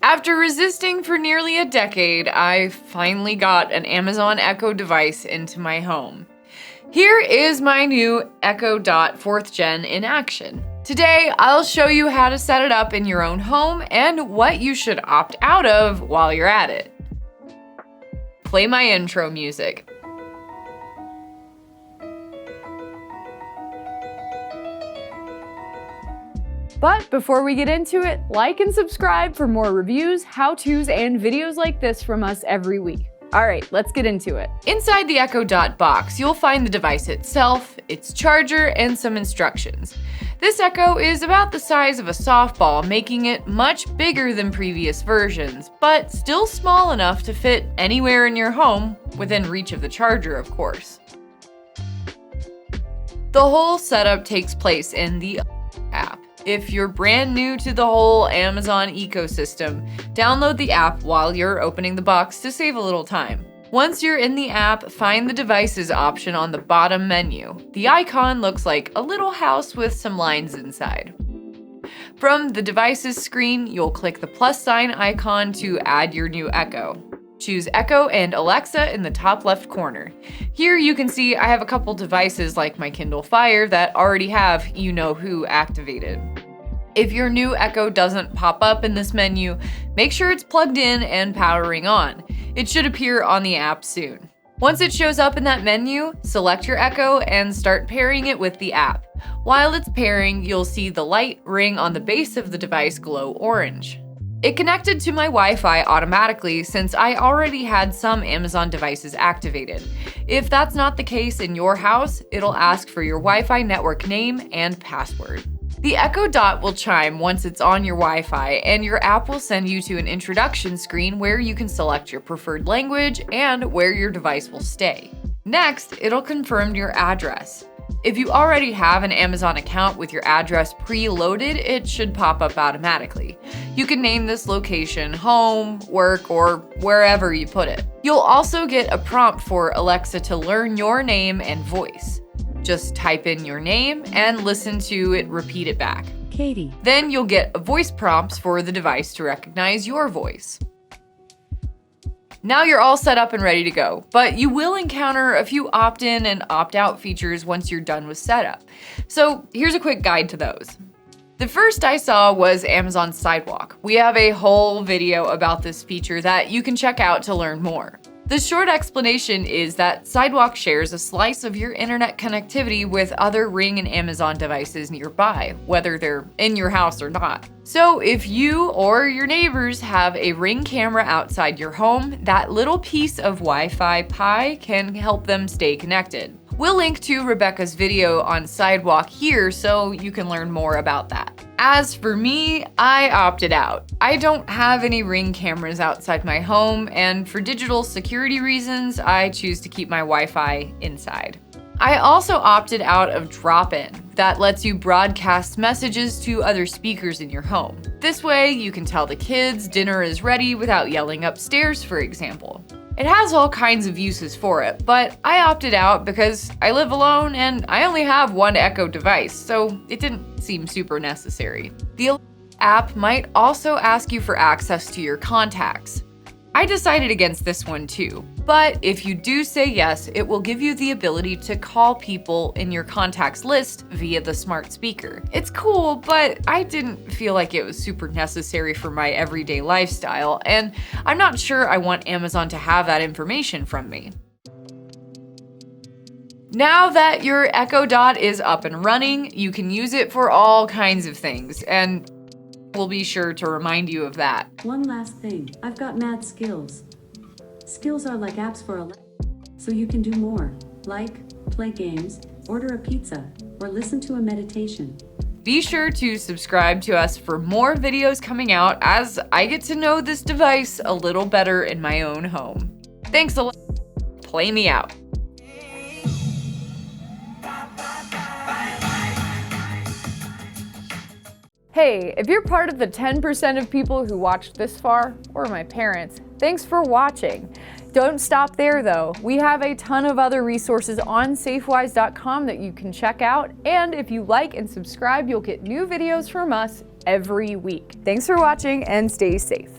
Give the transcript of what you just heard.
After resisting for nearly a decade, I finally got an Amazon Echo device into my home. Here is my new Echo Dot 4th Gen in action. Today, I'll show you how to set it up in your own home and what you should opt out of while you're at it. Play my intro music. But before we get into it, like and subscribe for more reviews, how-tos, and videos like this from us every week. Alright, let's get into it. Inside the Echo Dot box, you'll find the device itself, its charger, and some instructions. This Echo is about the size of a softball, making it much bigger than previous versions, but still small enough to fit anywhere in your home, within reach of the charger, of course. The whole setup takes place in the app. If you're brand new to the whole Amazon ecosystem, download the app while you're opening the box to save a little time. Once you're in the app, find the devices option on the bottom menu. The icon looks like a little house with some lines inside. From the devices screen, you'll click the plus sign icon to add your new Echo. Choose Echo and Alexa in the top left corner. Here you can see I have a couple devices like my Kindle Fire that already have You Know Who activated. If your new Echo doesn't pop up in this menu, make sure it's plugged in and powering on. It should appear on the app soon. Once it shows up in that menu, select your Echo and start pairing it with the app. While it's pairing, you'll see the light ring on the base of the device glow orange. It connected to my Wi-Fi automatically since I already had some Amazon devices activated. If that's not the case in your house, it'll ask for your Wi-Fi network name and password. The Echo Dot will chime once it's on your Wi-Fi, and your app will send you to an introduction screen where you can select your preferred language and where your device will stay. Next, it'll confirm your address. If you already have an Amazon account with your address preloaded, it should pop up automatically. You can name this location home, work, or wherever you put it. You'll also get a prompt for Alexa to learn your name and voice. Just type in your name and listen to it repeat it back. Katie. Then you'll get voice prompts for the device to recognize your voice. Now you're all set up and ready to go, but you will encounter a few opt-in and opt-out features once you're done with setup. So here's a quick guide to those. The first I saw was Amazon Sidewalk. We have a whole video about this feature that you can check out to learn more. The short explanation is that Sidewalk shares a slice of your internet connectivity with other Ring and Amazon devices nearby, whether they're in your house or not. So if you or your neighbors have a Ring camera outside your home, that little piece of Wi-Fi pie can help them stay connected. We'll link to Rebecca's video on Sidewalk here so you can learn more about that. As for me, I opted out. I don't have any Ring cameras outside my home, and for digital security reasons, I choose to keep my Wi-Fi inside. I also opted out of Drop-In. That lets you broadcast messages to other speakers in your home. This way, you can tell the kids dinner is ready without yelling upstairs, for example. It has all kinds of uses for it, but I opted out because I live alone and I only have one Echo device, so it didn't seem super necessary. The app might also ask you for access to your contacts. I decided against this one too, but if you do say yes, it will give you the ability to call people in your contacts list via the smart speaker. It's cool, but I didn't feel like it was super necessary for my everyday lifestyle, and I'm not sure I want Amazon to have that information from me. Now that your Echo Dot is up and running, you can use it for all kinds of things, and we'll be sure to remind you of that. One last thing, I've got mad skills. Skills are like apps for a so you can do more, like play games, order a pizza, or listen to a meditation. Be sure to subscribe to us for more videos coming out as I get to know this device a little better in my own home. Thanks a lot. Play me out. Hey, if you're part of the 10% of people who watched this far, or my parents, thanks for watching. Don't stop there though. We have a ton of other resources on safewise.com that you can check out, and if you like and subscribe, you'll get new videos from us every week. Thanks for watching and stay safe.